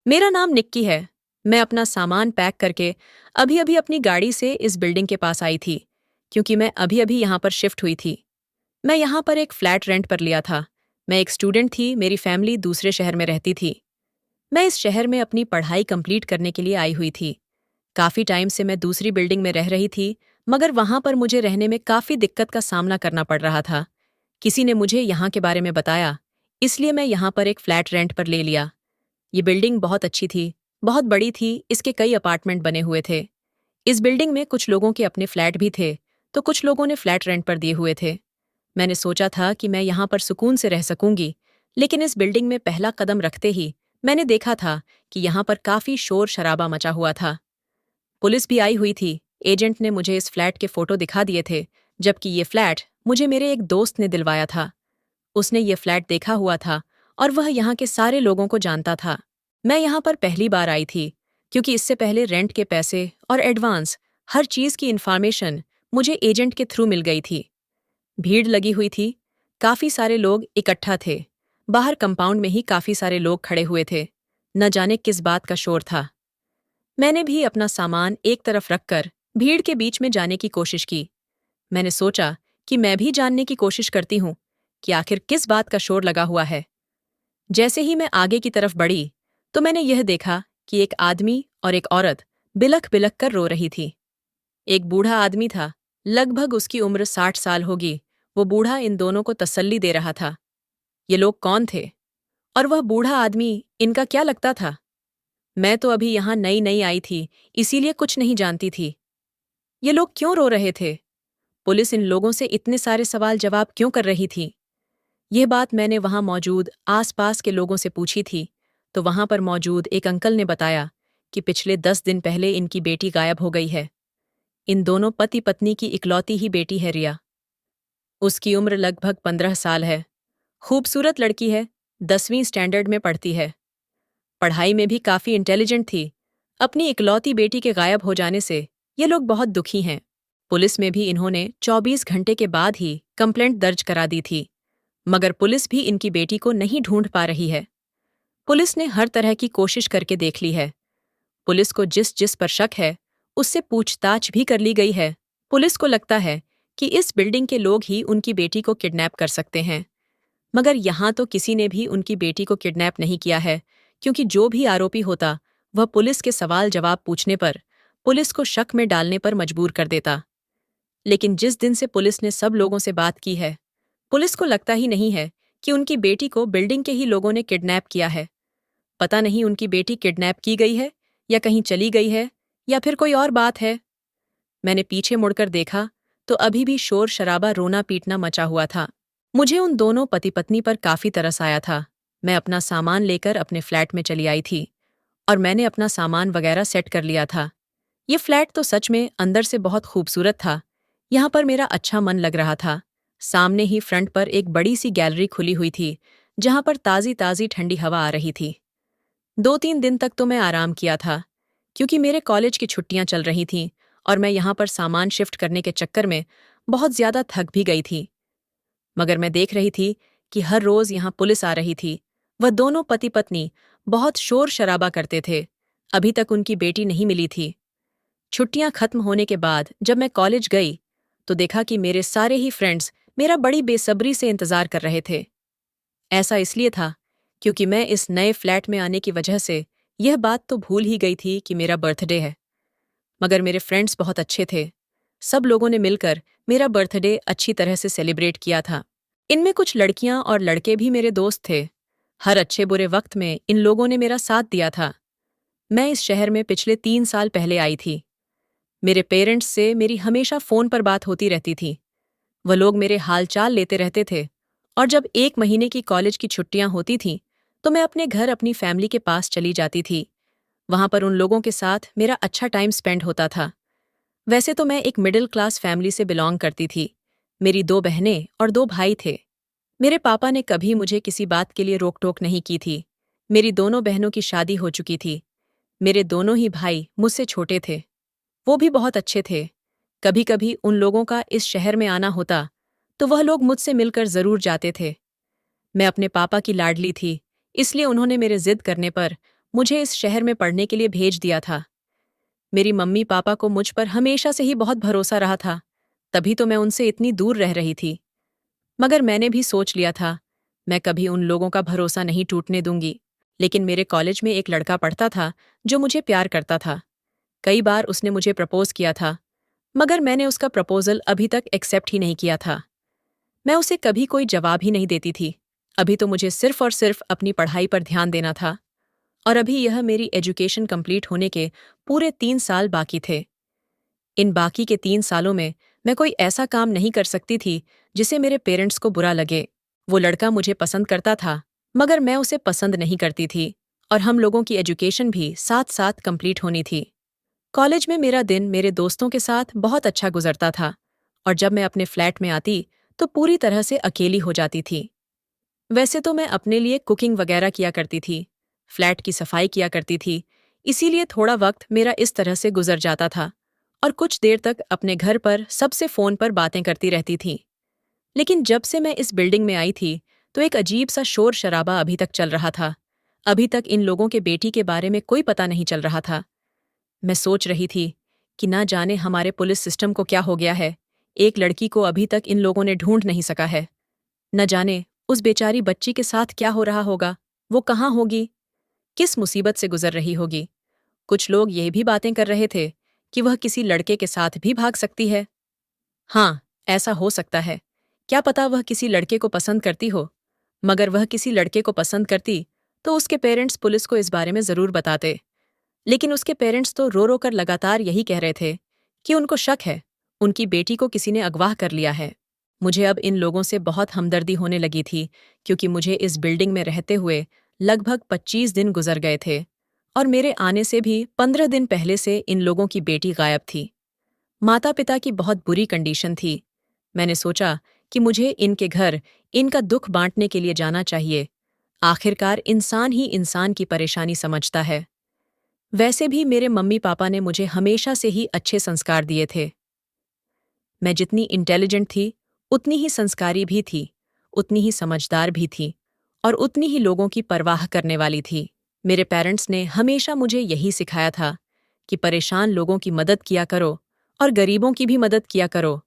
मेरा नाम निक्की है। मैं अपना सामान पैक करके अभी-अभी अपनी गाड़ी से इस बिल्डिंग के पास आई थी, क्योंकि मैं अभी-अभी यहाँ पर शिफ्ट हुई थी। मैं यहाँ पर एक फ्लैट रेंट पर लिया था। मैं एक स्टूडेंट थी, मेरी फैमिली दूसरे शहर में रहती थी। मैं इस शहर में अपनी पढ़ाई कंप्लीट करने के लिए आई हुई थी। काफ़ी टाइम से मैं दूसरी बिल्डिंग में रह रही थी, मगर वहाँ पर मुझे रहने में काफ़ी दिक्कत का सामना करना पड़ रहा था। किसी ने मुझे यहाँ के बारे में बताया, इसलिए मैं यहाँ पर एक फ्लैट रेंट पर ले लिया। ये बिल्डिंग बहुत अच्छी थी, बहुत बड़ी थी, इसके कई अपार्टमेंट बने हुए थे। इस बिल्डिंग में कुछ लोगों के अपने फ्लैट भी थे, तो कुछ लोगों ने फ्लैट रेंट पर दिए हुए थे। मैंने सोचा था कि मैं यहाँ पर सुकून से रह सकूंगी, लेकिन इस बिल्डिंग में पहला कदम रखते ही मैंने देखा था कि यहाँ पर काफ़ी शोर शराबा मचा हुआ था। पुलिस भी आई हुई थी। एजेंट ने मुझे इस फ्लैट के फोटो दिखा दिए थे, जबकि ये फ्लैट मुझे मेरे एक दोस्त ने दिलवाया था। उसने ये फ्लैट देखा हुआ था और वह यहाँ के सारे लोगों को जानता था। मैं यहाँ पर पहली बार आई थी, क्योंकि इससे पहले रेंट के पैसे और एडवांस, हर चीज़ की इन्फॉर्मेशन मुझे एजेंट के थ्रू मिल गई थी। भीड़ लगी हुई थी, काफ़ी सारे लोग इकट्ठा थे। बाहर कंपाउंड में ही काफ़ी सारे लोग खड़े हुए थे। न जाने किस बात का शोर था। मैंने भी अपना सामान एक तरफ रखकर भीड़ के बीच में जाने की कोशिश की। मैंने सोचा कि मैं भी जानने की कोशिश करती हूँ कि आखिर किस बात का शोर लगा हुआ है। जैसे ही मैं आगे की तरफ बढ़ी, तो मैंने यह देखा कि एक आदमी और एक औरत बिलख बिलख कर रो रही थी। एक बूढ़ा आदमी था, लगभग उसकी उम्र 60 साल होगी। वो बूढ़ा इन दोनों को तसल्ली दे रहा था। ये लोग कौन थे? और वह बूढ़ा आदमी इनका क्या लगता था? मैं तो अभी यहाँ नई नई आई थी, इसीलिए कुछ नहीं जानती थी। ये लोग क्यों रो रहे थे? पुलिस इन लोगों से इतने सारे सवाल जवाब क्यों कर रही थी? यह बात मैंने वहां मौजूद आस-पास के लोगों से पूछी थी, तो वहां पर मौजूद एक अंकल ने बताया कि पिछले 10 दिन पहले इनकी बेटी गायब हो गई है। इन दोनों पति पत्नी की इकलौती ही बेटी है रिया। उसकी उम्र लगभग 15 साल है। खूबसूरत लड़की है, 10वीं स्टैंडर्ड में पढ़ती है। पढ़ाई में भी काफी इंटेलिजेंट थी। अपनी इकलौती बेटी के गायब हो जाने से ये लोग बहुत दुखी हैं। पुलिस में भी इन्होंने 24 घंटे के बाद ही कंप्लेंट दर्ज करा दी थी, मगर पुलिस भी इनकी बेटी को नहीं ढूंढ पा रही है। पुलिस ने हर तरह की कोशिश करके देख ली है। पुलिस को जिस जिस पर शक है, उससे पूछताछ भी कर ली गई है। पुलिस को लगता है कि इस बिल्डिंग के लोग ही उनकी बेटी को किडनैप कर सकते हैं, मगर यहाँ तो किसी ने भी उनकी बेटी को किडनैप नहीं किया है, क्योंकि जो भी आरोपी होता, वह पुलिस के सवाल जवाब पूछने पर, पुलिस को शक में डालने पर मजबूर कर देता। लेकिन जिस दिन से पुलिस ने सब लोगों से बात की है, पुलिस को लगता ही नहीं है कि उनकी बेटी को बिल्डिंग के ही लोगों ने किडनैप किया है। पता नहीं उनकी बेटी किडनैप की गई है, या कहीं चली गई है, या फिर कोई और बात है। मैंने पीछे मुड़कर देखा, तो अभी भी शोर शराबा रोना पीटना मचा हुआ था। मुझे उन दोनों पति पत्नी पर काफी तरस आया था। मैं अपना सामान लेकर अपने फ्लैट में चली आई थी, और मैंने अपना सामान वगैरह सेट कर लिया था। ये फ्लैट तो सच में अंदर से बहुत खूबसूरत था। यहाँ पर मेरा अच्छा मन लग रहा था। सामने ही फ्रंट पर एक बड़ी सी गैलरी खुली हुई थी, जहाँ पर ताज़ी ताज़ी ठंडी हवा आ रही थी। 2-3 दिन तक तो मैं आराम किया था, क्योंकि मेरे कॉलेज की छुट्टियां चल रही थीं और मैं यहाँ पर सामान शिफ्ट करने के चक्कर में बहुत ज्यादा थक भी गई थी। मगर मैं देख रही थी कि हर रोज यहाँ पुलिस आ रही थी। वह दोनों पति पत्नी बहुत शोर शराबा करते थे। अभी तक उनकी बेटी नहीं मिली थी। छुट्टियां खत्म होने के बाद जब मैं कॉलेज गई, तो देखा कि मेरे सारे ही फ्रेंड्स मेरा बड़ी बेसब्री से इंतजार कर रहे थे। ऐसा इसलिए था क्योंकि मैं इस नए फ्लैट में आने की वजह से यह बात तो भूल ही गई थी कि मेरा बर्थडे है। मगर मेरे फ्रेंड्स बहुत अच्छे थे। सब लोगों ने मिलकर मेरा बर्थडे अच्छी तरह से सेलिब्रेट किया था। इनमें कुछ लड़कियां और लड़के भी मेरे दोस्त थे। हर अच्छे बुरे वक्त में इन लोगों ने मेरा साथ दिया था। मैं इस शहर में पिछले 3 साल पहले आई थी। मेरे पेरेंट्स से मेरी हमेशा फ़ोन पर बात होती रहती थी। वह लोग मेरे हालचाल लेते रहते थे, और जब 1 महीने की कॉलेज की छुट्टियां होती थीं, तो मैं अपने घर अपनी फैमिली के पास चली जाती थी। वहां पर उन लोगों के साथ मेरा अच्छा टाइम स्पेंड होता था। वैसे तो मैं एक मिडिल क्लास फैमिली से बिलोंग करती थी। मेरी 2 बहनें और 2 भाई थे। मेरे पापा ने कभी मुझे किसी बात के लिए रोक टोक नहीं की थी। मेरी दोनों बहनों की शादी हो चुकी थी। मेरे दोनों ही भाई मुझसे छोटे थे। वो भी बहुत अच्छे थे। कभी कभी उन लोगों का इस शहर में आना होता, तो वह लोग मुझसे मिलकर जरूर जाते थे। मैं अपने पापा की लाडली थी, इसलिए उन्होंने मेरे जिद करने पर मुझे इस शहर में पढ़ने के लिए भेज दिया था। मेरी मम्मी पापा को मुझ पर हमेशा से ही बहुत भरोसा रहा था, तभी तो मैं उनसे इतनी दूर रह रही थी। मगर मैंने भी सोच लिया था, मैं कभी उन लोगों का भरोसा नहीं टूटने दूंगी। लेकिन मेरे कॉलेज में एक लड़का पढ़ता था जो मुझे प्यार करता था। कई बार उसने मुझे प्रपोज किया था, मगर मैंने उसका प्रपोजल अभी तक एक्सेप्ट ही नहीं किया था। मैं उसे कभी कोई जवाब ही नहीं देती थी। अभी तो मुझे सिर्फ और सिर्फ अपनी पढ़ाई पर ध्यान देना था। और अभी यह मेरी एजुकेशन कंप्लीट होने के पूरे 3 साल बाकी थे। इन बाकी के 3 सालों में मैं कोई ऐसा काम नहीं कर सकती थी जिसे मेरे पेरेंट्स को बुरा लगे। वो लड़का मुझे पसंद करता था, मगर मैं उसे पसंद नहीं करती थी, और हम लोगों की एजुकेशन भी साथ साथ कंप्लीट होनी थी। कॉलेज में मेरा दिन मेरे दोस्तों के साथ बहुत अच्छा गुजरता था, और जब मैं अपने फ्लैट में आती तो पूरी तरह से अकेली हो जाती थी। वैसे तो मैं अपने लिए कुकिंग वगैरह किया करती थी, फ्लैट की सफाई किया करती थी, इसीलिए थोड़ा वक्त मेरा इस तरह से गुजर जाता था, और कुछ देर तक अपने घर पर सबसे फ़ोन पर बातें करती रहती थी। लेकिन जब से मैं इस बिल्डिंग में आई थी, तो एक अजीब सा शोर शराबा अभी तक चल रहा था। अभी तक इन लोगों के बेटी के बारे में कोई पता नहीं चल रहा था। मैं सोच रही थी कि ना जाने हमारे पुलिस सिस्टम को क्या हो गया है। एक लड़की को अभी तक इन लोगों ने ढूंढ नहीं सका है। न जाने उस बेचारी बच्ची के साथ क्या हो रहा होगा, वो कहाँ होगी, किस मुसीबत से गुजर रही होगी। कुछ लोग ये भी बातें कर रहे थे कि वह किसी लड़के के साथ भी भाग सकती है। हाँ, ऐसा हो सकता है। क्या पता वह किसी लड़के को पसंद करती हो। मगर वह किसी लड़के को पसंद करती तो उसके पेरेंट्स पुलिस को इस बारे में जरूर बताते। लेकिन उसके पेरेंट्स तो रो रो कर लगातार यही कह रहे थे कि उनको शक है, उनकी बेटी को किसी ने अगवा कर लिया है। मुझे अब इन लोगों से बहुत हमदर्दी होने लगी थी, क्योंकि मुझे इस बिल्डिंग में रहते हुए लगभग 25 दिन गुजर गए थे, और मेरे आने से भी 15 दिन पहले से इन लोगों की बेटी गायब थी। माता पिता की बहुत बुरी कंडीशन थी। मैंने सोचा कि मुझे इनके घर इनका दुख बांटने के लिए जाना चाहिए। आखिरकार इंसान ही इंसान की परेशानी समझता है। वैसे भी मेरे मम्मी पापा ने मुझे हमेशा से ही अच्छे संस्कार दिए थे। मैं जितनी इंटेलिजेंट थी, उतनी ही संस्कारी भी थी, उतनी ही समझदार भी थी, और उतनी ही लोगों की परवाह करने वाली थी। मेरे पेरेंट्स ने हमेशा मुझे यही सिखाया था कि परेशान लोगों की मदद किया करो, और गरीबों की भी मदद किया करो।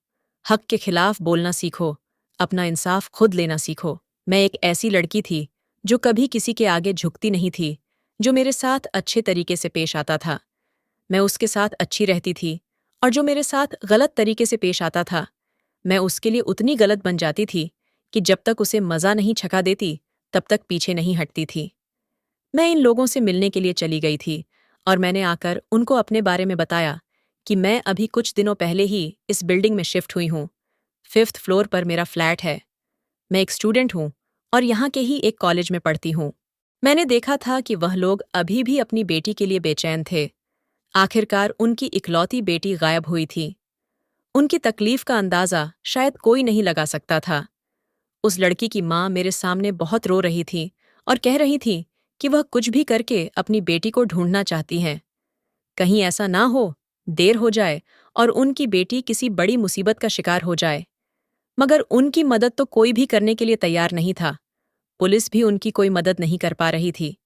हक के खिलाफ बोलना सीखो, अपना इंसाफ खुद लेना सीखो। मैं एक ऐसी लड़की थी जो कभी किसी के आगे झुकती नहीं थी। जो मेरे साथ अच्छे तरीके से पेश आता था, मैं उसके साथ अच्छी रहती थी, और जो मेरे साथ गलत तरीके से पेश आता था, मैं उसके लिए उतनी गलत बन जाती थी कि जब तक उसे मज़ा नहीं छका देती, तब तक पीछे नहीं हटती थी। मैं इन लोगों से मिलने के लिए चली गई थी, और मैंने आकर उनको अपने बारे में बताया कि मैं अभी कुछ दिनों पहले ही इस बिल्डिंग में शिफ्ट हुई हूँ। 5th फ्लोर पर मेरा फ्लैट है। मैं एक स्टूडेंट हूँ, और यहाँ के ही एक कॉलेज में पढ़ती हूँ। मैंने देखा था कि वह लोग अभी भी अपनी बेटी के लिए बेचैन थे। आखिरकार उनकी इकलौती बेटी गायब हुई थी। उनकी तकलीफ का अंदाजा शायद कोई नहीं लगा सकता था। उस लड़की की माँ मेरे सामने बहुत रो रही थी, और कह रही थी कि वह कुछ भी करके अपनी बेटी को ढूंढना चाहती हैं। कहीं ऐसा ना हो, देर हो जाए और उनकी बेटी किसी बड़ी मुसीबत का शिकार हो जाए। मगर उनकी मदद तो कोई भी करने के लिए तैयार नहीं था। पुलिस भी उनकी कोई मदद नहीं कर पा रही थी।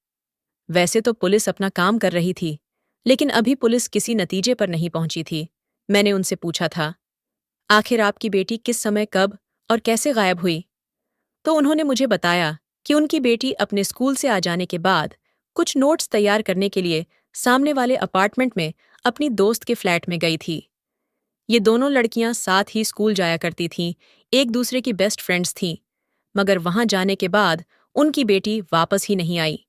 वैसे तो पुलिस अपना काम कर रही थी, लेकिन अभी पुलिस किसी नतीजे पर नहीं पहुंची थी। मैंने उनसे पूछा था, आखिर आपकी बेटी किस समय, कब और कैसे गायब हुई? तो उन्होंने मुझे बताया कि उनकी बेटी अपने स्कूल से आ जाने के बाद कुछ नोट्स तैयार करने के लिए सामने वाले अपार्टमेंट में अपनी दोस्त के फ्लैट में गई थी। ये दोनों लड़कियां साथ ही स्कूल जाया करती थीं, एक दूसरे की बेस्ट फ्रेंड्स थीं। मगर वहां जाने के बाद उनकी बेटी वापस ही नहीं आई।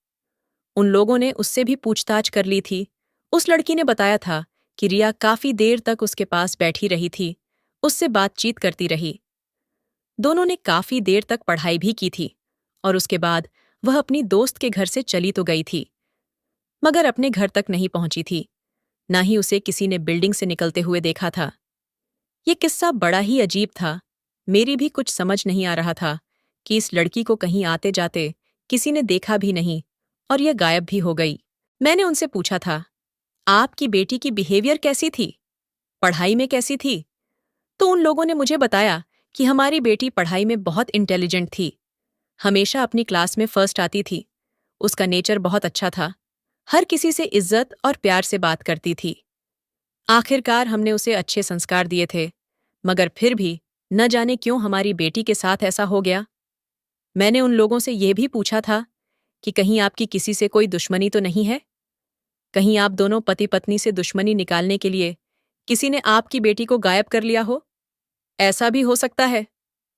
उन लोगों ने उससे भी पूछताछ कर ली थी। उस लड़की ने बताया था कि रिया काफी देर तक उसके पास बैठी रही थी, उससे बातचीत करती रही। दोनों ने काफी देर तक पढ़ाई भी की थी, और उसके बाद वह अपनी दोस्त के घर से चली तो गई थी, मगर अपने घर तक नहीं पहुंची थी। न ही उसे किसी ने बिल्डिंग से निकलते हुए देखा था। ये किस्सा बड़ा ही अजीब था। मेरी भी कुछ समझ नहीं आ रहा था कि इस लड़की को कहीं आते जाते किसी ने देखा भी नहीं, और यह गायब भी हो गई। मैंने उनसे पूछा था, आपकी बेटी की बिहेवियर कैसी थी, पढ़ाई में कैसी थी? तो उन लोगों ने मुझे बताया कि हमारी बेटी पढ़ाई में बहुत इंटेलिजेंट थी, हमेशा अपनी क्लास में फर्स्ट आती थी। उसका नेचर बहुत अच्छा था, हर किसी से इज्जत और प्यार से बात करती थी। आखिरकार हमने उसे अच्छे संस्कार दिए थे, मगर फिर भी न जाने क्यों हमारी बेटी के साथ ऐसा हो गया। मैंने उन लोगों से यह भी पूछा था कि कहीं आपकी किसी से कोई दुश्मनी तो नहीं है? कहीं आप दोनों पति पत्नी से दुश्मनी निकालने के लिए किसी ने आपकी बेटी को गायब कर लिया हो? ऐसा भी हो सकता है।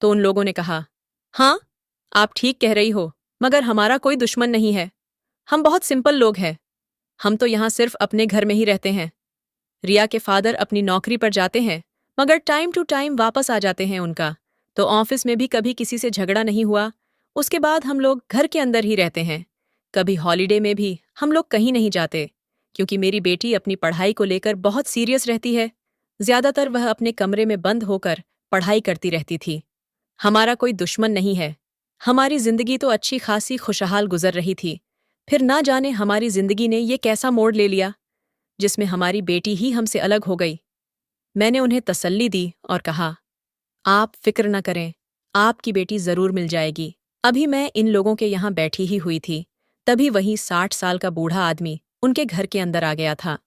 तो उन लोगों ने कहा, हाँ, आप ठीक कह रही हो, मगर हमारा कोई दुश्मन नहीं है। हम बहुत सिंपल लोग हैं। हम तो यहाँ सिर्फ अपने घर में ही रहते हैं। रिया के फादर अपनी नौकरी पर जाते हैं, मगर टाइम टू टाइम वापस आ जाते हैं उनका। तो ऑफिस में भी कभी किसी से झगड़ा नहीं हुआ। उसके बाद हम लोग घर के अंदर ही रहते हैं। कभी हॉलिडे में भी हम लोग कहीं नहीं जाते, क्योंकि मेरी बेटी अपनी पढ़ाई को लेकर बहुत सीरियस रहती है। ज्यादातर वह अपने कमरे में बंद होकर पढ़ाई करती रहती थी। हमारा कोई दुश्मन नहीं है। हमारी जिंदगी तो अच्छी खासी खुशहाल गुजर रही थी। फिर ना जाने हमारी जिंदगी ने ये कैसा मोड़ ले लिया, जिसमें हमारी बेटी ही हमसे अलग हो गई। मैंने उन्हें तसल्ली दी और कहा, आप फिक्र न करें, आपकी बेटी जरूर मिल जाएगी। अभी मैं इन लोगों के यहाँ बैठी ही हुई थी, तभी वही 60 साल का बूढ़ा आदमी उनके घर के अंदर आ गया था।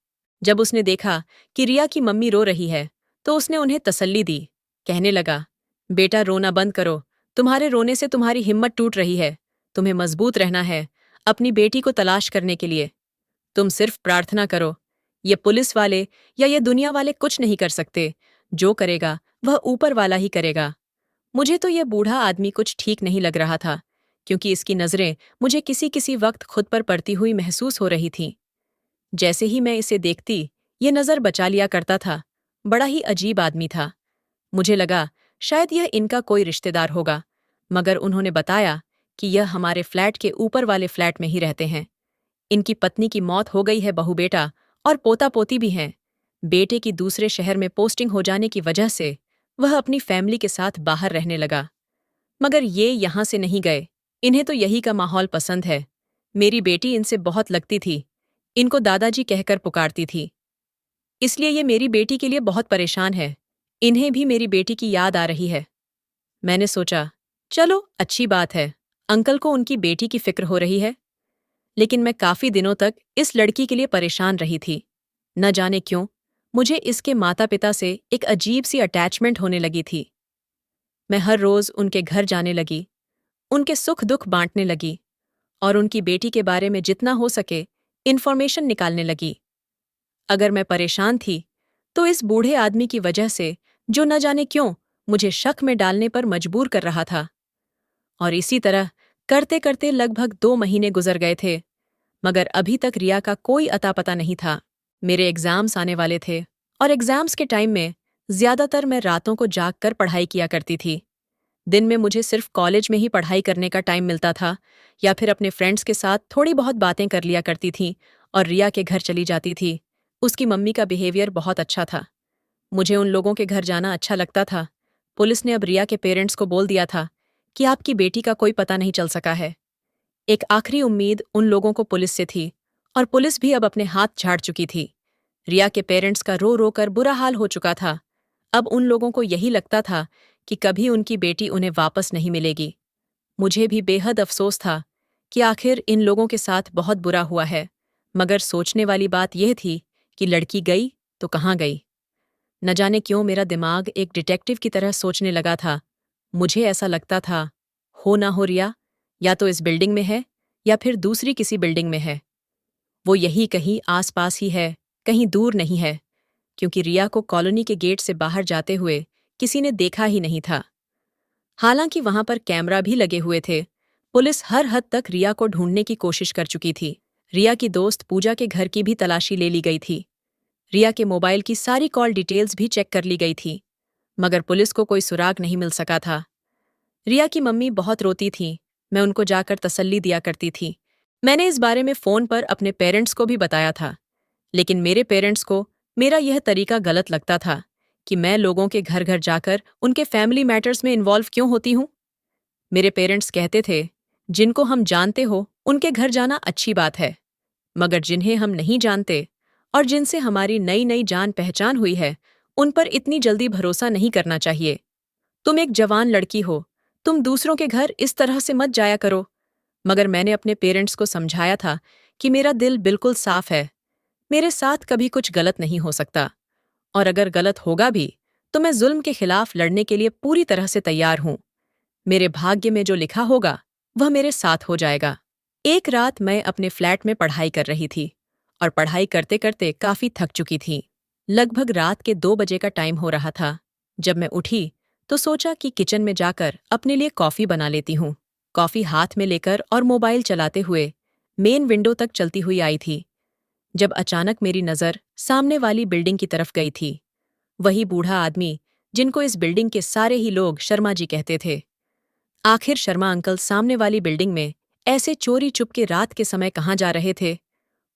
जब उसने देखा कि रिया की मम्मी रो रही है, तो उसने उन्हें तसल्ली दी। कहने लगा, बेटा रोना बंद करो, तुम्हारे रोने से तुम्हारी हिम्मत टूट रही है। तुम्हें मजबूत रहना है अपनी बेटी को तलाश करने के लिए। तुम सिर्फ प्रार्थना करो। ये पुलिस वाले या ये दुनिया वाले कुछ नहीं कर सकते। जो करेगा वह ऊपर वाला ही करेगा। मुझे तो यह बूढ़ा आदमी कुछ ठीक नहीं लग रहा था, क्योंकि इसकी नजरें मुझे किसी किसी वक्त खुद पर पड़ती हुई महसूस हो रही थीं। जैसे ही मैं इसे देखती, ये नजर बचा लिया करता था। बड़ा ही अजीब आदमी था। मुझे लगा शायद यह इनका कोई रिश्तेदार होगा, मगर उन्होंने बताया कि यह हमारे फ्लैट के ऊपर वाले फ्लैट में ही रहते हैं। इनकी पत्नी की मौत हो गई है, बहू बेटा और पोता पोती भी हैं। बेटे की दूसरे शहर में पोस्टिंग हो जाने की वजह से वह अपनी फैमिली के साथ बाहर रहने लगा। मगर ये यहाँ से नहीं गए। इन्हें तो यही का माहौल पसंद है। मेरी बेटी इनसे बहुत लगती थी, इनको दादाजी कहकर पुकारती थी। इसलिए ये मेरी बेटी के लिए बहुत परेशान है। इन्हें भी मेरी बेटी की याद आ रही है। मैंने सोचा, चलो अच्छी बात है, अंकल को उनकी बेटी की फिक्र हो रही है। लेकिन मैं काफी दिनों तक इस लड़की के लिए परेशान रही थी। न जाने क्यों मुझे इसके माता पिता से एक अजीब सी अटैचमेंट होने लगी थी। मैं हर रोज उनके घर जाने लगी, उनके सुख दुख बांटने लगी और उनकी बेटी के बारे में जितना हो सके इन्फॉर्मेशन निकालने लगी। अगर मैं परेशान थी तो इस बूढ़े आदमी की वजह से, जो न जाने क्यों मुझे शक में डालने पर मजबूर कर रहा था। और इसी तरह करते करते लगभग 2 महीने गुजर गए थे, मगर अभी तक रिया का कोई अता पता नहीं था। मेरे एग्जाम्स आने वाले थे और एग्जाम्स के टाइम में ज्यादातर मैं रातों को जागकर पढ़ाई किया करती थी। दिन में मुझे सिर्फ कॉलेज में ही पढ़ाई करने का टाइम मिलता था, या फिर अपने फ्रेंड्स के साथ थोड़ी बहुत बातें कर लिया करती थी और रिया के घर चली जाती थी। उसकी मम्मी का बिहेवियर बहुत अच्छा था। मुझे उन लोगों के घर जाना अच्छा लगता था। पुलिस ने अब रिया के पेरेंट्स को बोल दिया था कि आपकी बेटी का कोई पता नहीं चल सका है। एक आखिरी उम्मीद उन लोगों को पुलिस से थी, और पुलिस भी अब अपने हाथ झाड़ चुकी थी। रिया के पेरेंट्स का रो रो कर बुरा हाल हो चुका था। अब उन लोगों को यही लगता था कि कभी उनकी बेटी उन्हें वापस नहीं मिलेगी। मुझे भी बेहद अफसोस था कि आखिर इन लोगों के साथ बहुत बुरा हुआ है, मगर सोचने वाली बात यह थी कि लड़की गई तो कहाँ गई। न जाने क्यों मेरा दिमाग एक डिटेक्टिव की तरह सोचने लगा था। मुझे ऐसा लगता था, हो ना हो रिया या तो इस बिल्डिंग में है या फिर दूसरी किसी बिल्डिंग में है। वो यही कहीं आसपास ही है, कहीं दूर नहीं है, क्योंकि रिया को कॉलोनी के गेट से बाहर जाते हुए किसी ने देखा ही नहीं था। हालांकि वहां पर कैमरा भी लगे हुए थे। पुलिस हर हद तक रिया को ढूंढने की कोशिश कर चुकी थी। रिया की दोस्त पूजा के घर की भी तलाशी ले ली गई थी। रिया के मोबाइल की सारी कॉल डिटेल्स भी चेक कर ली गई थी, मगर पुलिस को कोई सुराग नहीं मिल सका था। रिया की मम्मी बहुत रोती थी। मैं उनको जाकर तसल्ली दिया करती थी। मैंने इस बारे में फ़ोन पर अपने पेरेंट्स को भी बताया था, लेकिन मेरे पेरेंट्स को मेरा यह तरीका गलत लगता था कि मैं लोगों के घर घर जाकर उनके फैमिली मैटर्स में इन्वॉल्व क्यों होती हूँ। मेरे पेरेंट्स कहते थे, जिनको हम जानते हो उनके घर जाना अच्छी बात है, मगर जिन्हें हम नहीं जानते और जिनसे हमारी नई नई जान पहचान हुई है, उन पर इतनी जल्दी भरोसा नहीं करना चाहिए। तुम एक जवान लड़की हो, तुम दूसरों के घर इस तरह से मत जाया करो। मगर मैंने अपने पेरेंट्स को समझाया था कि मेरा दिल बिल्कुल साफ है। मेरे साथ कभी कुछ गलत नहीं हो सकता, और अगर गलत होगा भी तो मैं जुल्म के खिलाफ लड़ने के लिए पूरी तरह से तैयार हूं। मेरे भाग्य में जो लिखा होगा वह मेरे साथ हो जाएगा। एक रात मैं अपने फ्लैट में पढ़ाई कर रही थी, और पढ़ाई करते करते काफी थक चुकी थी। लगभग रात के 2 बजे का टाइम हो रहा था। जब मैं उठी तो सोचा कि किचन में जाकर अपने लिए कॉफी बना लेती हूँ। कॉफी हाथ में लेकर और मोबाइल चलाते हुए मेन विंडो तक चलती हुई आई थी, जब अचानक मेरी नज़र सामने वाली बिल्डिंग की तरफ गई थी। वही बूढ़ा आदमी जिनको इस बिल्डिंग के सारे ही लोग शर्मा जी कहते थे। आखिर शर्मा अंकल सामने वाली बिल्डिंग में ऐसे चोरी चुपके रात के समय कहाँ जा रहे थे?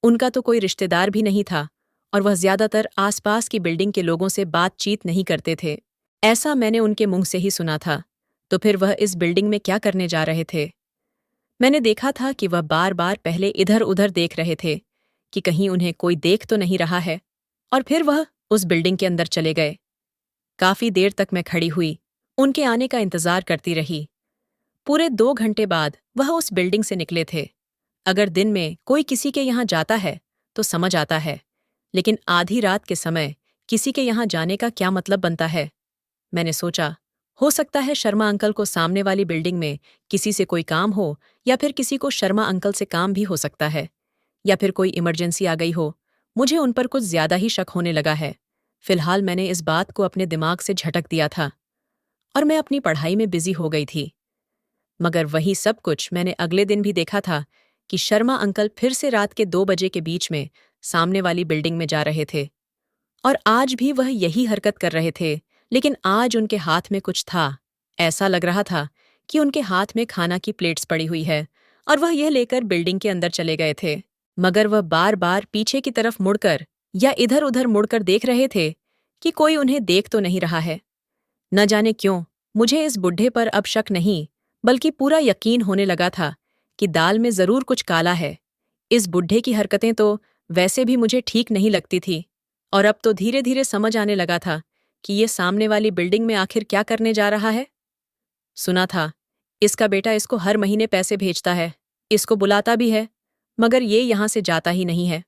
उनका तो कोई रिश्तेदार भी नहीं था, और वह ज्यादातर आसपास की बिल्डिंग के लोगों से बातचीत नहीं करते थे। ऐसा मैंने उनके मुंह से ही सुना था। तो फिर वह इस बिल्डिंग में क्या करने जा रहे थे? मैंने देखा था कि वह बार बार पहले इधर उधर देख रहे थे कि कहीं उन्हें कोई देख तो नहीं रहा है, और फिर वह उस बिल्डिंग के अंदर चले गए। काफी देर तक मैं खड़ी हुई, उनके आने का इंतजार करती रही। पूरे 2 घंटे बाद वह उस बिल्डिंग से निकले थे। अगर दिन में कोई किसी के यहाँ जाता है तो समझ आता है, लेकिन आधी रात के समय किसी के यहाँ जाने का क्या मतलब बनता है? मैंने सोचा, हो सकता है शर्मा अंकल को सामने वाली बिल्डिंग में किसी से कोई काम हो, या फिर किसी को शर्मा अंकल से काम भी हो सकता है, या फिर कोई इमरजेंसी आ गई हो। मुझे उन पर कुछ ज्यादा ही शक होने लगा है। फिलहाल मैंने इस बात को अपने दिमाग से झटक दिया था, और मैं अपनी पढ़ाई में बिजी हो गई थी। मगर वही सब कुछ मैंने अगले दिन भी देखा था कि शर्मा अंकल फिर से रात के 2 बजे के बीच में सामने वाली बिल्डिंग में जा रहे थे, और आज भी वह यही हरकत कर रहे थे। लेकिन आज उनके हाथ में कुछ था। ऐसा लग रहा था कि उनके हाथ में खाना की प्लेट्स पड़ी हुई है, और वह यह लेकर बिल्डिंग के अंदर चले गए थे। मगर वह बार बार पीछे की तरफ मुड़कर या इधर उधर मुड़कर देख रहे थे कि कोई उन्हें देख तो नहीं रहा है। न जाने क्यों मुझे इस बुढ़े पर अब शक नहीं, बल्कि पूरा यकीन होने लगा था कि दाल में जरूर कुछ काला है। इस बुढ़े की हरकतें तो वैसे भी मुझे ठीक नहीं लगती थी, और अब तो धीरे धीरे समझ आने लगा था कि ये सामने वाली बिल्डिंग में आखिर क्या करने जा रहा है। सुना था इसका बेटा इसको हर महीने पैसे भेजता है, इसको बुलाता भी है, मगर ये यहां से जाता ही नहीं है।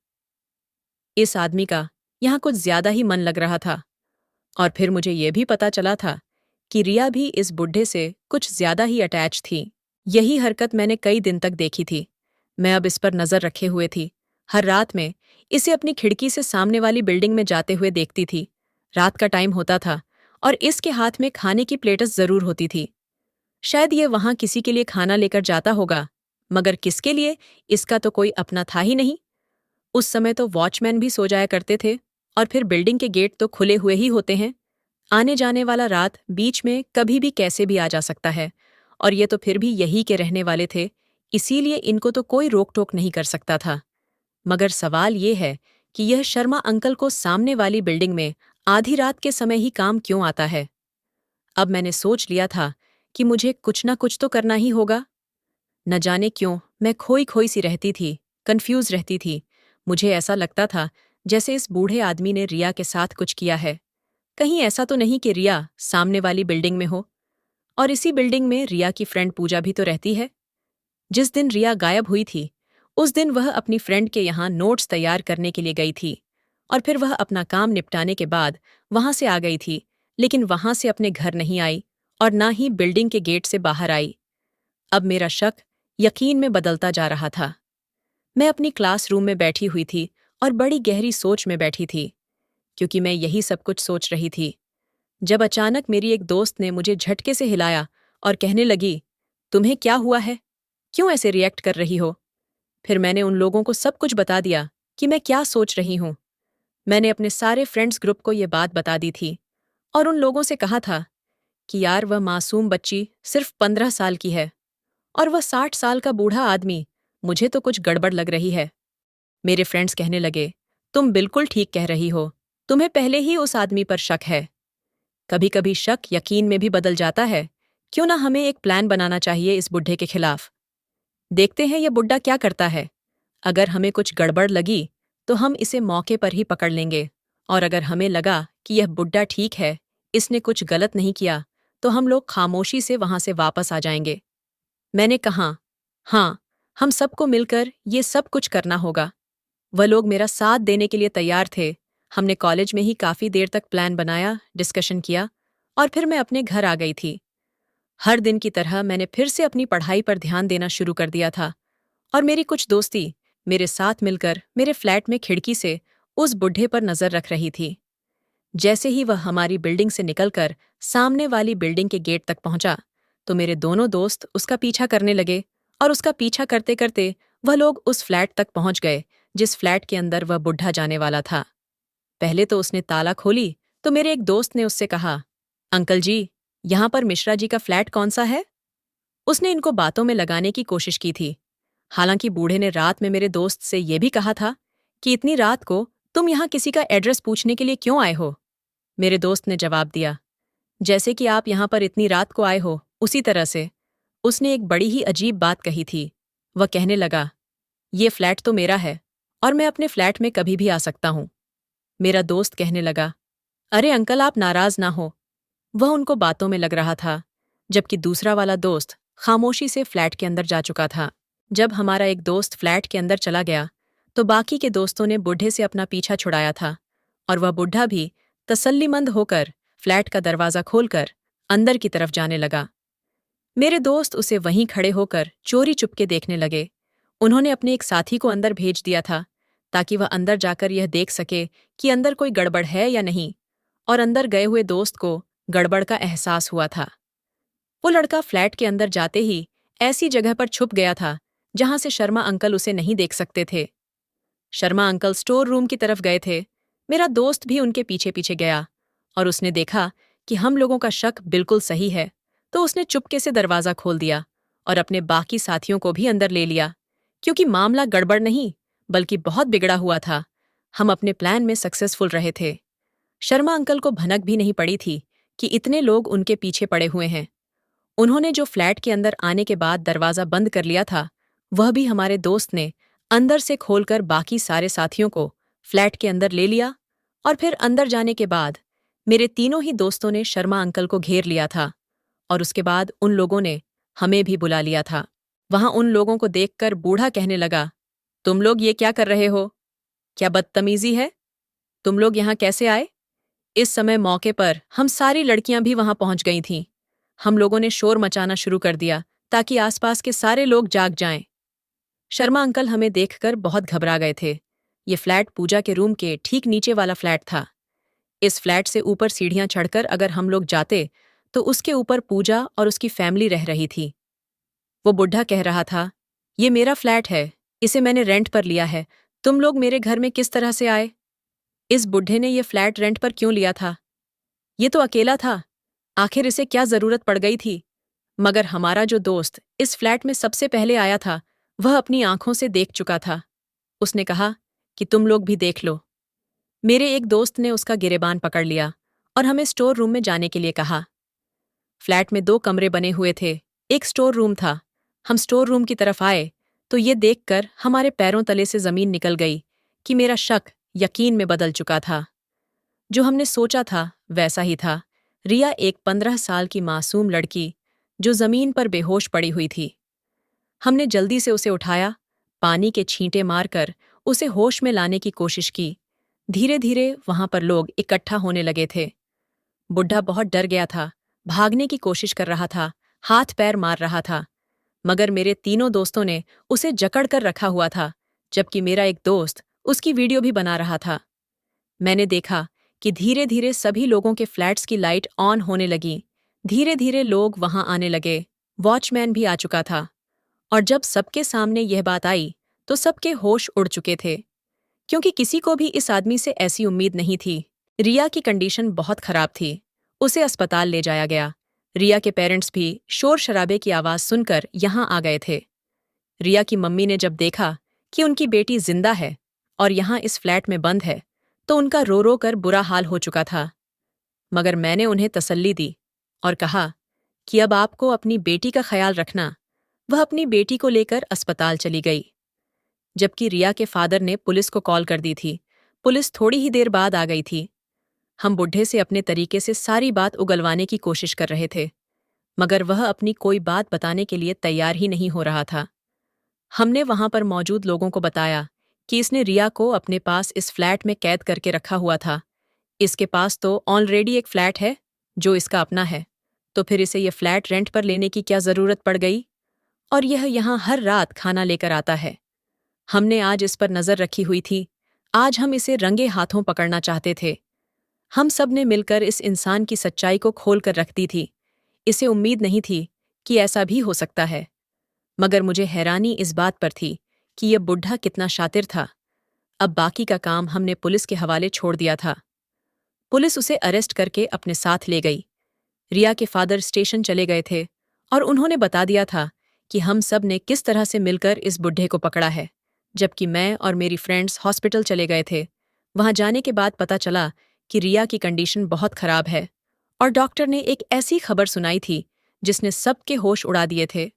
इस आदमी का यहाँ कुछ ज्यादा ही मन लग रहा था। और फिर मुझे ये भी पता चला था कि रिया भी इस बुढ़े से कुछ ज्यादा ही अटैच थी। यही हरकत मैंने कई दिन तक देखी थी। मैं अब इस पर नजर रखे हुए थी। हर रात में इसे अपनी खिड़की से सामने वाली बिल्डिंग में जाते हुए देखती थी। रात का टाइम होता था, और इसके हाथ में खाने की प्लेट्स जरूर होती थी। शायद ये वहां किसी के लिए खाना लेकर जाता होगा, मगर किसके लिए, इसका तो कोई अपना था ही नहीं। उस समय तो वॉचमैन भी सो जाया करते थे, और फिर बिल्डिंग के गेट तो खुले हुए ही होते हैं। आने जाने वाला रात बीच में कभी भी कैसे भी आ जा सकता है, और ये तो फिर भी यही के रहने वाले थे, इसीलिए इनको तो कोई रोक टोक नहीं कर सकता था। मगर सवाल ये है कि यह शर्मा अंकल को सामने वाली बिल्डिंग में आधी रात के समय ही काम क्यों आता है? अब मैंने सोच लिया था कि मुझे कुछ ना कुछ तो करना ही होगा। न जाने क्यों मैं खोई खोई सी रहती थी, कंफ्यूज रहती थी। मुझे ऐसा लगता था जैसे इस बूढ़े आदमी ने रिया के साथ कुछ किया है। कहीं ऐसा तो नहीं कि रिया सामने वाली बिल्डिंग में हो, और इसी बिल्डिंग में रिया की फ्रेंड पूजा भी तो रहती है। जिस दिन रिया गायब हुई थी, उस दिन वह अपनी फ्रेंड के यहाँ नोट्स तैयार करने के लिए गई थी, और फिर वह अपना काम निपटाने के बाद वहां से आ गई थी, लेकिन वहां से अपने घर नहीं आई, और ना ही बिल्डिंग के गेट से बाहर आई। अब मेरा शक यकीन में बदलता जा रहा था। मैं अपनी क्लासरूम में बैठी हुई थी और बड़ी गहरी सोच में बैठी थी, क्योंकि मैं यही सब कुछ सोच रही थी, जब अचानक मेरी एक दोस्त ने मुझे झटके से हिलाया और कहने लगी, तुम्हें क्या हुआ है? क्यों ऐसे रिएक्ट कर रही हो? फिर मैंने उन लोगों को सब कुछ बता दिया कि मैं क्या सोच रही हूँ। मैंने अपने सारे फ्रेंड्स ग्रुप को ये बात बता दी थी, और उन लोगों से कहा था कि यार वह मासूम बच्ची सिर्फ 15 साल की है, और वह 60 साल का बूढ़ा आदमी, मुझे तो कुछ गड़बड़ लग रही है। मेरे फ्रेंड्स कहने लगे, तुम बिल्कुल ठीक कह रही हो, तुम्हें पहले ही उस आदमी पर शक है। कभी कभी शक यकीन में भी बदल जाता है। क्यों ना हमें एक प्लान बनाना चाहिए इस बुढ़े के खिलाफ। देखते हैं यह बुड्ढा क्या करता है। अगर हमें कुछ गड़बड़ लगी तो हम इसे मौके पर ही पकड़ लेंगे, और अगर हमें लगा कि यह बुड्ढा ठीक है, इसने कुछ गलत नहीं किया, तो हम लोग खामोशी से वहां से वापस आ जाएंगे। मैंने कहा, हाँ, हम सबको मिलकर ये सब कुछ करना होगा। वह लोग मेरा साथ देने के लिए तैयार थे। हमने कॉलेज में ही काफ़ी देर तक प्लान बनाया, डिस्कशन किया और फिर मैं अपने घर आ गई थी। हर दिन की तरह मैंने फिर से अपनी पढ़ाई पर ध्यान देना शुरू कर दिया था और मेरी कुछ दोस्ती मेरे साथ मिलकर मेरे फ्लैट में खिड़की से उस बुढ़े पर नजर रख रही थी। जैसे ही वह हमारी बिल्डिंग से निकलकर सामने वाली बिल्डिंग के गेट तक पहुंचा, तो मेरे दोनों दोस्त उसका पीछा करने लगे और उसका पीछा करते करते वह लोग उस फ्लैट तक पहुंच गए जिस फ्लैट के अंदर वह बुढ़ा जाने वाला था। पहले तो उसने ताला खोली तो मेरे एक दोस्त ने उससे कहा, अंकल जी, यहाँ पर मिश्रा जी का फ्लैट कौन सा है? उसने इनको बातों में लगाने की कोशिश की थी। हालांकि बूढ़े ने रात में मेरे दोस्त से यह भी कहा था कि इतनी रात को तुम यहाँ किसी का एड्रेस पूछने के लिए क्यों आए हो? मेरे दोस्त ने जवाब दिया, जैसे कि आप यहाँ पर इतनी रात को आए हो, उसी तरह से। उसने एक बड़ी ही अजीब बात कही थी। वह कहने लगा, ये फ्लैट तो मेरा है और मैं अपने फ्लैट में कभी भी आ सकता हूँ। मेरा दोस्त कहने लगा, अरे अंकल, आप नाराज ना हो। वह उनको बातों में लग रहा था, जबकि दूसरा वाला दोस्त खामोशी से फ्लैट के अंदर जा चुका था। जब हमारा एक दोस्त फ्लैट के अंदर चला गया, तो बाकी के दोस्तों ने बूढ़े से अपना पीछा छुड़ाया था और वह बूढ़ा भी तसल्लीमंद होकर फ्लैट का दरवाज़ा खोलकर अंदर की तरफ जाने लगा। मेरे दोस्त उसे वहीं खड़े होकर चोरी चुपके देखने लगे। उन्होंने अपने एक साथी को अंदर भेज दिया था ताकि वह अंदर जाकर यह देख सके कि अंदर कोई गड़बड़ है या नहीं, और अंदर गए हुए दोस्त को गड़बड़ का एहसास हुआ था। वो लड़का फ्लैट के अंदर जाते ही ऐसी जगह पर छुप गया था जहां से शर्मा अंकल उसे नहीं देख सकते थे। शर्मा अंकल स्टोर रूम की तरफ गए थे। मेरा दोस्त भी उनके पीछे पीछे गया और उसने देखा कि हम लोगों का शक बिल्कुल सही है, तो उसने चुपके से दरवाज़ा खोल दिया और अपने बाकी साथियों को भी अंदर ले लिया, क्योंकि मामला गड़बड़ नहीं बल्कि बहुत बिगड़ा हुआ था। हम अपने प्लान में सक्सेसफुल रहे थे। शर्मा अंकल को भनक भी नहीं पड़ी थी कि इतने लोग उनके पीछे पड़े हुए हैं। उन्होंने जो फ्लैट के अंदर आने के बाद दरवाज़ा बंद कर लिया था, वह भी हमारे दोस्त ने अंदर से खोलकर बाकी सारे साथियों को फ्लैट के अंदर ले लिया और फिर अंदर जाने के बाद मेरे तीनों ही दोस्तों ने शर्मा अंकल को घेर लिया था और उसके बाद उन लोगों ने हमें भी बुला लिया था। वहां उन लोगों को देखकर बूढ़ा कहने लगा, तुम लोग ये क्या कर रहे हो? क्या बदतमीजी है? तुम लोग यहाँ कैसे आए? इस समय मौके पर हम सारी लड़कियां भी वहां पहुंच गई थीं। हम लोगों ने शोर मचाना शुरू कर दिया ताकि आसपास के सारे लोग जाग जाएं। शर्मा अंकल हमें देखकर बहुत घबरा गए थे। ये फ्लैट पूजा के रूम के ठीक नीचे वाला फ्लैट था। इस फ्लैट से ऊपर सीढ़ियां चढ़कर अगर हम लोग जाते तो उसके ऊपर पूजा और उसकी फैमिली रह रही थी। वो बुढ़ा कह रहा था, ये मेरा फ्लैट है, इसे मैंने रेंट पर लिया है, तुम लोग मेरे घर में किस तरह से आए? इस बुढ़े ने ये फ्लैट रेंट पर क्यों लिया था? ये तो अकेला था, आखिर इसे क्या जरूरत पड़ गई थी? मगर हमारा जो दोस्त इस फ्लैट में सबसे पहले आया था, वह अपनी आंखों से देख चुका था। उसने कहा कि तुम लोग भी देख लो। मेरे एक दोस्त ने उसका गिरेबान पकड़ लिया और हमें स्टोर रूम में जाने के लिए कहा। फ्लैट में 2 कमरे बने हुए थे, एक स्टोर रूम था। हम स्टोर रूम की तरफ आए तो ये देखकर हमारे पैरों तले से जमीन निकल गई कि मेरा शक यकीन में बदल चुका था। जो हमने सोचा था वैसा ही था। रिया एक 15 साल की मासूम लड़की जो जमीन पर बेहोश पड़ी हुई थी। हमने जल्दी से उसे उठाया, पानी के छींटे मारकर उसे होश में लाने की कोशिश की। धीरे धीरे वहां पर लोग इकट्ठा होने लगे थे। बुढ़ा बहुत डर गया था, भागने की कोशिश कर रहा था, हाथ पैर मार रहा था, मगर मेरे तीनों दोस्तों ने उसे जकड़ कर रखा हुआ था, जबकि मेरा एक दोस्त उसकी वीडियो भी बना रहा था। मैंने देखा कि धीरे धीरे सभी लोगों के फ्लैट्स की लाइट ऑन होने लगी। धीरे धीरे लोग वहां आने लगे। वॉचमैन भी आ चुका था और जब सबके सामने यह बात आई तो सबके होश उड़ चुके थे, क्योंकि किसी को भी इस आदमी से ऐसी उम्मीद नहीं थी। रिया की कंडीशन बहुत खराब थी। उसे अस्पताल ले जाया गया। रिया के पेरेंट्स भी शोर शराबे की आवाज सुनकर यहां आ गए थे। रिया की मम्मी ने जब देखा कि उनकी बेटी जिंदा है और यहां इस फ्लैट में बंद है, तो उनका रो रो कर बुरा हाल हो चुका था। मगर मैंने उन्हें तसल्ली दी और कहा कि अब आपको अपनी बेटी का ख्याल रखना। वह अपनी बेटी को लेकर अस्पताल चली गई, जबकि रिया के फादर ने पुलिस को कॉल कर दी थी। पुलिस थोड़ी ही देर बाद आ गई थी। हम बुढ़े से अपने तरीके से सारी बात उगलवाने की कोशिश कर रहे थे, मगर वह अपनी कोई बात बताने के लिए तैयार ही नहीं हो रहा था। हमने वहां पर मौजूद लोगों को बताया कि इसने रिया को अपने पास इस फ्लैट में कैद करके रखा हुआ था। इसके पास तो ऑलरेडी एक फ्लैट है जो इसका अपना है, तो फिर इसे ये फ्लैट रेंट पर लेने की क्या जरूरत पड़ गई? और यह यहाँ हर रात खाना लेकर आता है। हमने आज इस पर नजर रखी हुई थी। आज हम इसे रंगे हाथों पकड़ना चाहते थे। हम सब ने मिलकर इस इंसान की सच्चाई को खोल कर रख दी थी। इसे उम्मीद नहीं थी कि ऐसा भी हो सकता है। मगर मुझे हैरानी इस बात पर थी कि यह बुढ़ा कितना शातिर था। अब बाकी का काम हमने पुलिस के हवाले छोड़ दिया था। पुलिस उसे अरेस्ट करके अपने साथ ले गई। रिया के फादर स्टेशन चले गए थे और उन्होंने बता दिया था कि हम सब ने किस तरह से मिलकर इस बुढ़े को पकड़ा है, जबकि मैं और मेरी फ्रेंड्स हॉस्पिटल चले गए थे। वहां जाने के बाद पता चला कि रिया की कंडीशन बहुत खराब है और डॉक्टर ने एक ऐसी खबर सुनाई थी जिसने सबके होश उड़ा दिए थे।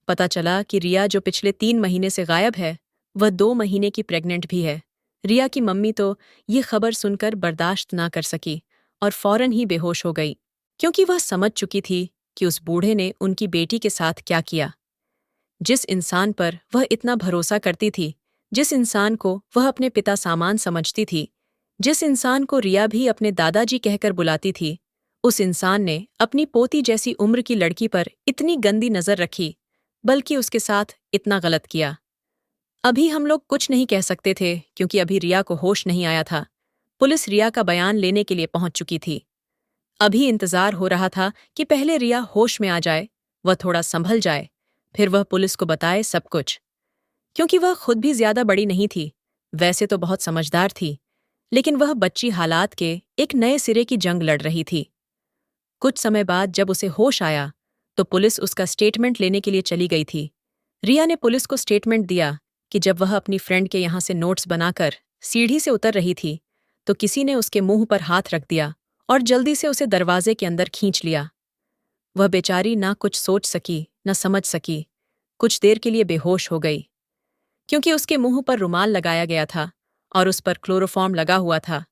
पता चला कि रिया जो पिछले 3 महीने से गायब है, वह 2 महीने की प्रेग्नेंट भी है। रिया की मम्मी तो ये खबर सुनकर बर्दाश्त ना कर सकी और फौरन ही बेहोश हो गई, क्योंकि वह समझ चुकी थी कि उस बूढ़े ने उनकी बेटी के साथ क्या किया। जिस इंसान पर वह इतना भरोसा करती थी, जिस इंसान को वह अपने पिता सामान समझती थी, जिस इंसान को रिया भी अपने दादाजी कहकर बुलाती थी, उस इंसान ने अपनी पोती जैसी उम्र की लड़की पर इतनी गंदी नजर रखी, बल्कि उसके साथ इतना गलत किया। अभी हम लोग कुछ नहीं कह सकते थे क्योंकि अभी रिया को होश नहीं आया था। पुलिस रिया का बयान लेने के लिए पहुंच चुकी थी। अभी इंतजार हो रहा था कि पहले रिया होश में आ जाए, वह थोड़ा संभल जाए, फिर वह पुलिस को बताए सब कुछ। क्योंकि वह खुद भी ज्यादा बड़ी नहीं थी, वैसे तो बहुत समझदार थी, लेकिन वह बच्ची हालात के एक नए सिरे की जंग लड़ रही थी। कुछ समय बाद जब उसे होश आया तो पुलिस उसका स्टेटमेंट लेने के लिए चली गई थी। रिया ने पुलिस को स्टेटमेंट दिया कि जब वह अपनी फ्रेंड के यहाँ से नोट्स बनाकर सीढ़ी से उतर रही थी तो किसी ने उसके मुंह पर हाथ रख दिया और जल्दी से उसे दरवाजे के अंदर खींच लिया। वह बेचारी ना कुछ सोच सकी न समझ सकी, कुछ देर के लिए बेहोश हो गई, क्योंकि उसके मुंह पर रुमाल लगाया गया था और उस पर क्लोरोफॉर्म लगा हुआ था।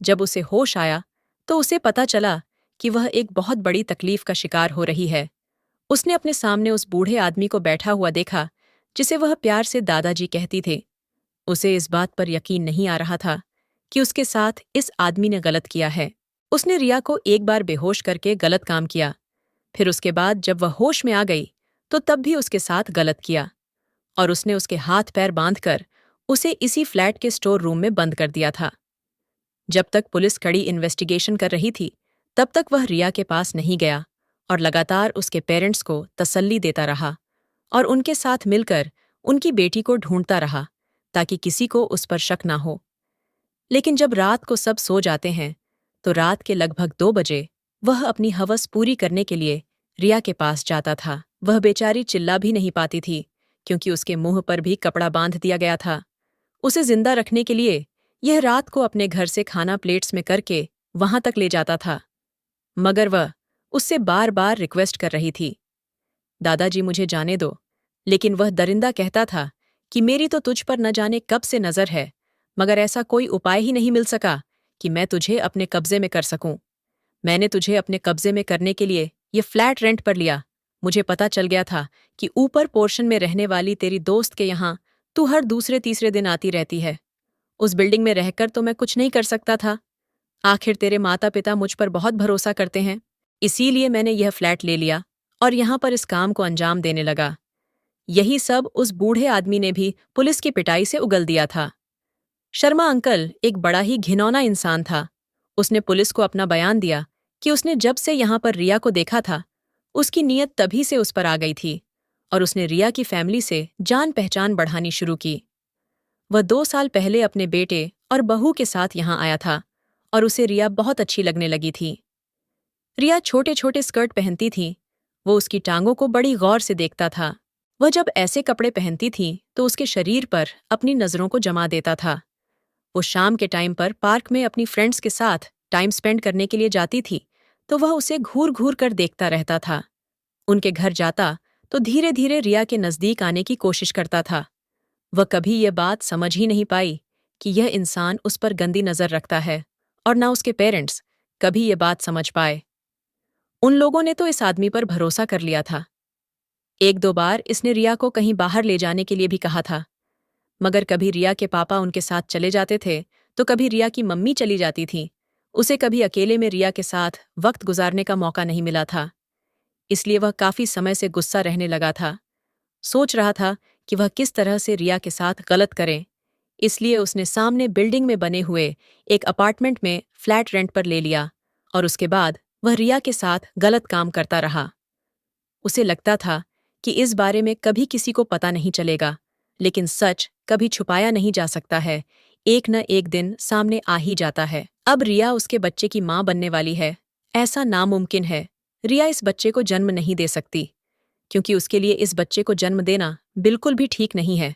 जब उसे होश आया तो उसे पता चला कि वह एक बहुत बड़ी तकलीफ का शिकार हो रही है। उसने अपने सामने उस बूढ़े आदमी को बैठा हुआ देखा जिसे वह प्यार से दादाजी कहती थे। उसे इस बात पर यकीन नहीं आ रहा था कि उसके साथ इस आदमी ने गलत किया है। उसने रिया को एक बार बेहोश करके गलत काम किया, फिर उसके बाद जब वह होश में आ गई तो तब भी उसके साथ गलत किया और उसने उसके हाथ पैर बांधकर उसे इसी फ्लैट के स्टोर रूम में बंद कर दिया था। जब तक पुलिस कड़ी इन्वेस्टिगेशन कर रही थी तब तक वह रिया के पास नहीं गया और लगातार उसके पेरेंट्स को तसल्ली देता रहा और उनके साथ मिलकर उनकी बेटी को ढूंढता रहा ताकि किसी को उस पर शक ना हो। लेकिन जब रात को सब सो जाते हैं तो रात के लगभग 2 बजे वह अपनी हवस पूरी करने के लिए रिया के पास जाता था। वह बेचारी चिल्ला भी नहीं पाती थी क्योंकि उसके मुंह पर भी कपड़ा बांध दिया गया था। उसे जिंदा रखने के लिए यह रात को अपने घर से खाना प्लेट्स में करके वहां तक ले जाता था, मगर वह उससे बार बार रिक्वेस्ट कर रही थी, दादाजी मुझे जाने दो। लेकिन वह दरिंदा कहता था कि मेरी तो तुझ पर न जाने कब से नजर है, मगर ऐसा कोई उपाय ही नहीं मिल सका कि मैं तुझे अपने कब्जे में कर सकूं। मैंने तुझे अपने कब्जे में करने के लिए ये फ्लैट रेंट पर लिया। मुझे पता चल गया था कि ऊपर पोर्शन में रहने वाली तेरी दोस्त के यहाँ तू हर दूसरे तीसरे दिन आती रहती है। उस बिल्डिंग में रहकर तो मैं कुछ नहीं कर सकता था। आखिर तेरे माता पिता मुझ पर बहुत भरोसा करते हैं, इसीलिए मैंने यह फ्लैट ले लिया और यहाँ पर इस काम को अंजाम देने लगा। यही सब उस बूढ़े आदमी ने भी पुलिस की पिटाई से उगल दिया था। शर्मा अंकल एक बड़ा ही घिनौना इंसान था। उसने पुलिस को अपना बयान दिया कि उसने जब से यहाँ पर रिया को देखा था उसकी नीयत तभी से उस पर आ गई थी और उसने रिया की फैमिली से जान पहचान बढ़ानी शुरू की। वह 2 साल पहले अपने बेटे और बहू के साथ यहाँ आया था और उसे रिया बहुत अच्छी लगने लगी थी। रिया छोटे छोटे स्कर्ट पहनती थी। वो उसकी टांगों को बड़ी गौर से देखता था। वह जब ऐसे कपड़े पहनती थी तो उसके शरीर पर अपनी नजरों को जमा देता था। वो शाम के टाइम पर पार्क में अपनी फ्रेंड्स के साथ टाइम स्पेंड करने के लिए जाती थी तो वह उसे घूर घूर कर देखता रहता था। उनके घर जाता तो धीरे धीरे रिया के नजदीक आने की कोशिश करता था। वह कभी यह बात समझ ही नहीं पाई कि यह इंसान उस पर गंदी नजर रखता है, और ना उसके पेरेंट्स कभी ये बात समझ पाए। उन लोगों ने तो इस आदमी पर भरोसा कर लिया था। एक दो बार इसने रिया को कहीं बाहर ले जाने के लिए भी कहा था, मगर कभी रिया के पापा उनके साथ चले जाते थे तो कभी रिया की मम्मी चली जाती थी। उसे कभी अकेले में रिया के साथ वक्त गुजारने का मौका नहीं मिला था, इसलिए वह काफी समय से गुस्सा रहने लगा था। सोच रहा था कि वह किस तरह से रिया के साथ गलत करे, इसलिए उसने सामने बिल्डिंग में बने हुए एक अपार्टमेंट में फ्लैट रेंट पर ले लिया और उसके बाद वह रिया के साथ गलत काम करता रहा। उसे लगता था कि इस बारे में कभी किसी को पता नहीं चलेगा, लेकिन सच कभी छुपाया नहीं जा सकता है, एक न एक दिन सामने आ ही जाता है। अब रिया उसके बच्चे की माँ बनने वाली है। ऐसा नामुमकिन है। रिया इस बच्चे को जन्म नहीं दे सकती, क्योंकि उसके लिए इस बच्चे को जन्म देना बिल्कुल भी ठीक नहीं है।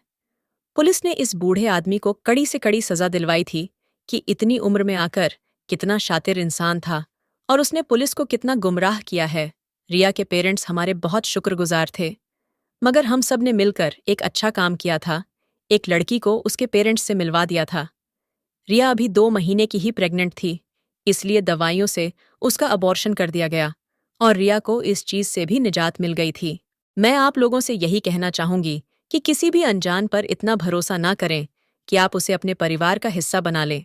पुलिस ने इस बूढ़े आदमी को कड़ी से कड़ी सजा दिलवाई थी कि इतनी उम्र में आकर कितना शातिर इंसान था और उसने पुलिस को कितना गुमराह किया है। रिया के पेरेंट्स हमारे बहुत शुक्रगुजार थे, मगर हम सब ने मिलकर एक अच्छा काम किया था। एक लड़की को उसके पेरेंट्स से मिलवा दिया था। रिया अभी 2 महीने की ही प्रेग्नेंट थी, इसलिए दवाइयों से उसका अबॉर्शन कर दिया गया और रिया को इस चीज से भी निजात मिल गई थी। मैं आप लोगों से यही कहना चाहूंगी कि किसी भी अनजान पर इतना भरोसा ना करें कि आप उसे अपने परिवार का हिस्सा बना लें।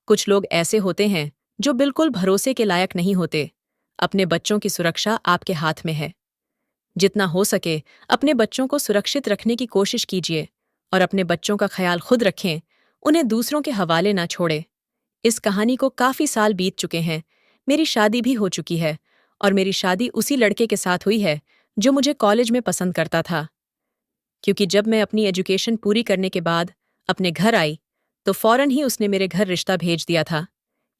कुछ लोग ऐसे होते हैं जो बिल्कुल भरोसे के लायक नहीं होते। अपने बच्चों की सुरक्षा आपके हाथ में है। जितना हो सके अपने बच्चों को सुरक्षित रखने की कोशिश कीजिए और अपने बच्चों का ख्याल खुद रखें, उन्हें दूसरों के हवाले ना छोड़ें। इस कहानी को काफ़ी साल बीत चुके हैं। मेरी शादी भी हो चुकी है और मेरी शादी उसी लड़के के साथ हुई है जो मुझे कॉलेज में पसंद करता था। क्योंकि जब मैं अपनी एजुकेशन पूरी करने के बाद अपने घर आई तो फौरन ही उसने मेरे घर रिश्ता भेज दिया था।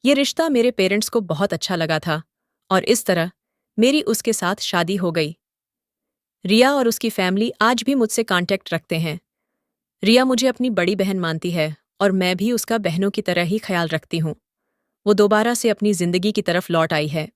ये रिश्ता मेरे पेरेंट्स को बहुत अच्छा लगा था और इस तरह मेरी उसके साथ शादी हो गई। रिया और उसकी फैमिली आज भी मुझसे कांटेक्ट रखते हैं। रिया मुझे अपनी बड़ी बहन मानती है और मैं भी उसका बहनों की तरह ही ख्याल रखती हूँ। वो दोबारा से अपनी जिंदगी की तरफ लौट आई है।